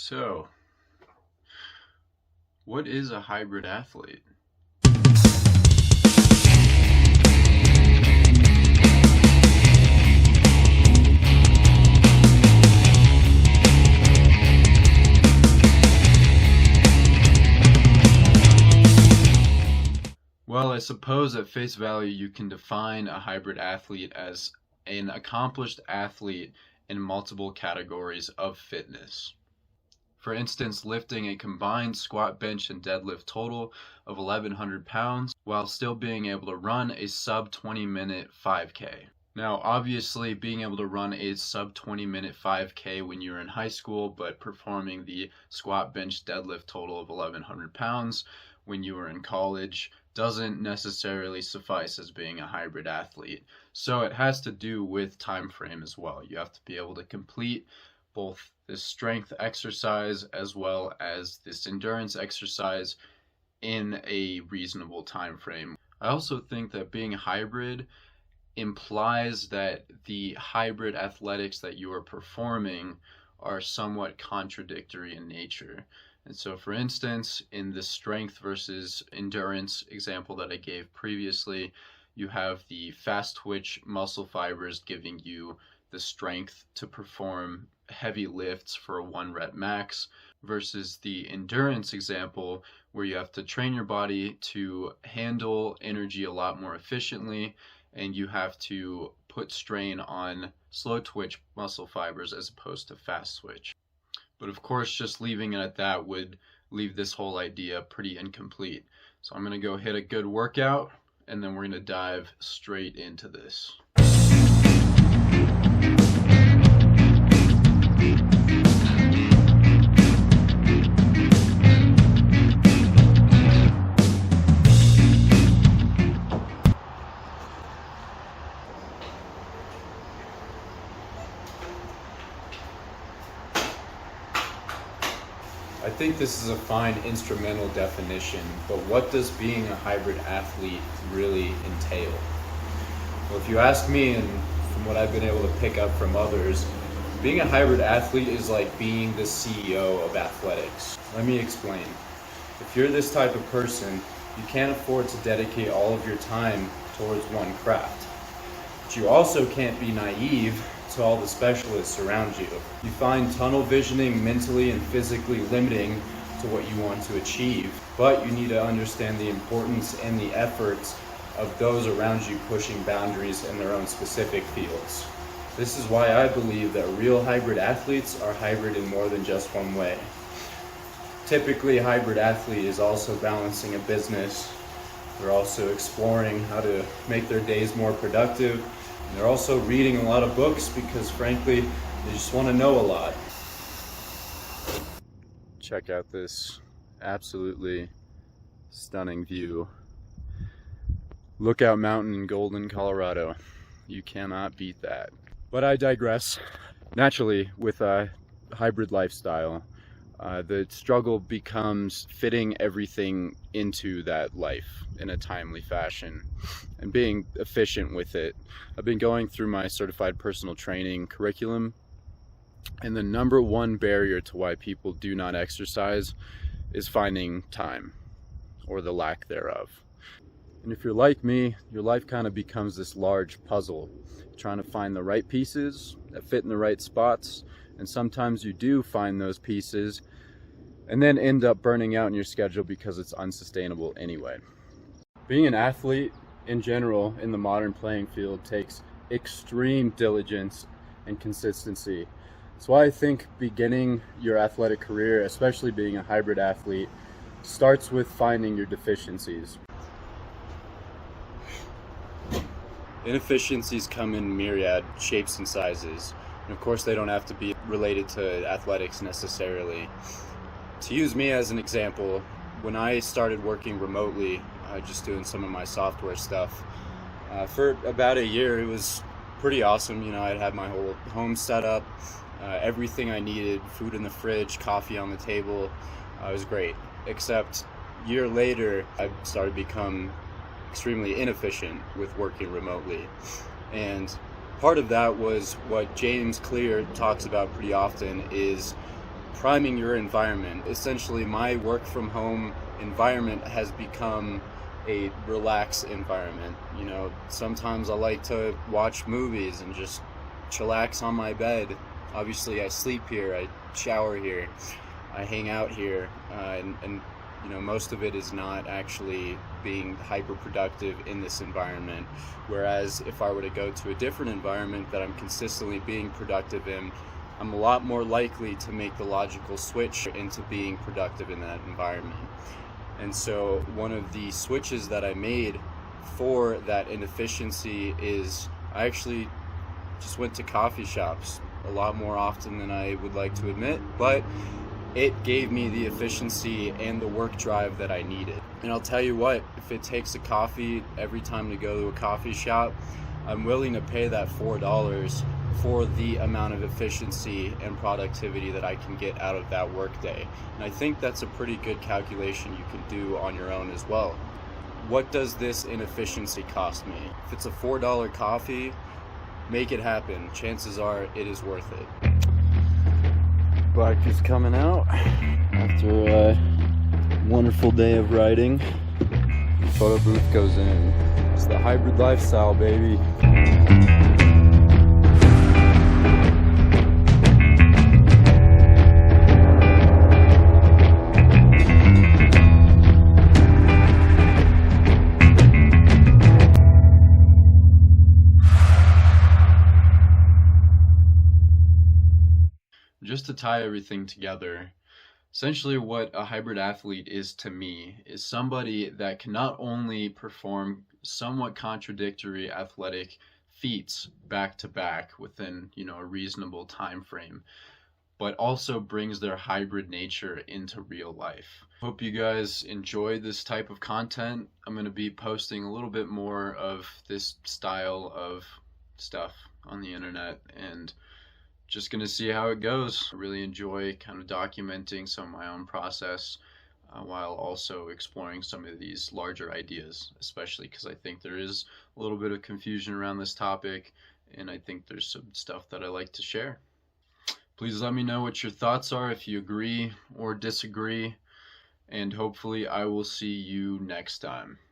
So, what is a hybrid athlete? Well, I suppose at face value you can define a hybrid athlete as an accomplished athlete in multiple categories of fitness. For instance, lifting a combined squat, bench, and deadlift total of 1,100 pounds while still being able to run a sub 20-minute 5K. Now, obviously, being able to run a sub 20-minute 5K when you're in high school, but performing the squat, bench, deadlift total of 1,100 pounds when you were in college doesn't necessarily suffice as being a hybrid athlete. So it has to do with time frame as well. You have to be able to complete both this strength exercise as well as this endurance exercise in a reasonable time frame. I also think that being hybrid implies that the hybrid athletics that you are performing are somewhat contradictory in nature. And so, for instance, in the strength versus endurance example that I gave previously, you have the fast twitch muscle fibers giving you the strength to perform heavy lifts for a 1 rep max, versus the endurance example where you have to train your body to handle energy a lot more efficiently, and you have to put strain on slow twitch muscle fibers as opposed to fast twitch. But of course, just leaving it at that would leave this whole idea pretty incomplete. So I'm going to go hit a good workout, and then we're going to dive straight into this. I think this is a fine instrumental definition, but what does being a hybrid athlete really entail? Well, if you ask me, and from what I've been able to pick up from others, being a hybrid athlete is like being the CEO of athletics. Let me explain. If you're this type of person, you can't afford to dedicate all of your time towards one craft. But you also can't be naive to all the specialists around you. You find tunnel visioning mentally and physically limiting to what you want to achieve, but you need to understand the importance and the efforts of those around you pushing boundaries in their own specific fields. This is why I believe that real hybrid athletes are hybrid in more than just one way. Typically, a hybrid athlete is also balancing a business. They're also exploring how to make their days more productive. And they're also reading a lot of books because, frankly, they just want to know a lot. Check out this absolutely stunning view. Lookout Mountain in Golden, Colorado. You cannot beat that. But I digress. Naturally, with a hybrid lifestyle, the struggle becomes fitting everything into that life in a timely fashion and being efficient with it. I've been going through my certified personal training curriculum, and the number one barrier to why people do not exercise is finding time, or the lack thereof. And if you're like me, your life kind of becomes this large puzzle, trying to find the right pieces that fit in the right spots. And sometimes you do find those pieces and then end up burning out in your schedule because it's unsustainable anyway. Being an athlete in general in the modern playing field takes extreme diligence and consistency. That's why I think beginning your athletic career, especially being a hybrid athlete, starts with finding your deficiencies. Inefficiencies come in myriad shapes and sizes. And of course, they don't have to be related to athletics necessarily. To use me as an example, when I started working remotely, just doing some of my software stuff, for about a year, it was pretty awesome. You know, I'd have my whole home set up, everything I needed, food in the fridge, coffee on the table. It was great. Except a year later, I started to become extremely inefficient with working remotely. And part of that was what James Clear talks about pretty often, is priming your environment. Essentially, my work from home environment has become a relaxed environment. You know, sometimes I like to watch movies and just chillax on my bed. Obviously, I sleep here, I shower here, I hang out here, and you know, most of it is not actually being hyper productive in this environment. Whereas if I were to go to a different environment that I'm consistently being productive in, I'm a lot more likely to make the logical switch into being productive in that environment. And so one of the switches that I made for that inefficiency is I actually just went to coffee shops a lot more often than I would like to admit, but it gave me the efficiency and the work drive that I needed. And I'll tell you what, if it takes a coffee every time to go to a coffee shop, I'm willing to pay that $4 for the amount of efficiency and productivity that I can get out of that workday. And I think that's a pretty good calculation you can do on your own as well. What does this inefficiency cost me? If it's a $4 coffee, make it happen. Chances are it is worth it. Bike is coming out after a wonderful day of riding. Photo booth goes in. It's the hybrid lifestyle, baby. Just to tie everything together, essentially what a hybrid athlete is to me is somebody that can not only perform somewhat contradictory athletic feats back to back within, a reasonable time frame, but also brings their hybrid nature into real life. Hope you guys enjoy this type of content. I'm going to be posting a little bit more of this style of stuff on the internet, and just going to see how it goes. I really enjoy kind of documenting some of my own process while also exploring some of these larger ideas, especially because I think there is a little bit of confusion around this topic, and I think there's some stuff that I like to share. Please let me know what your thoughts are, if you agree or disagree, and hopefully I will see you next time.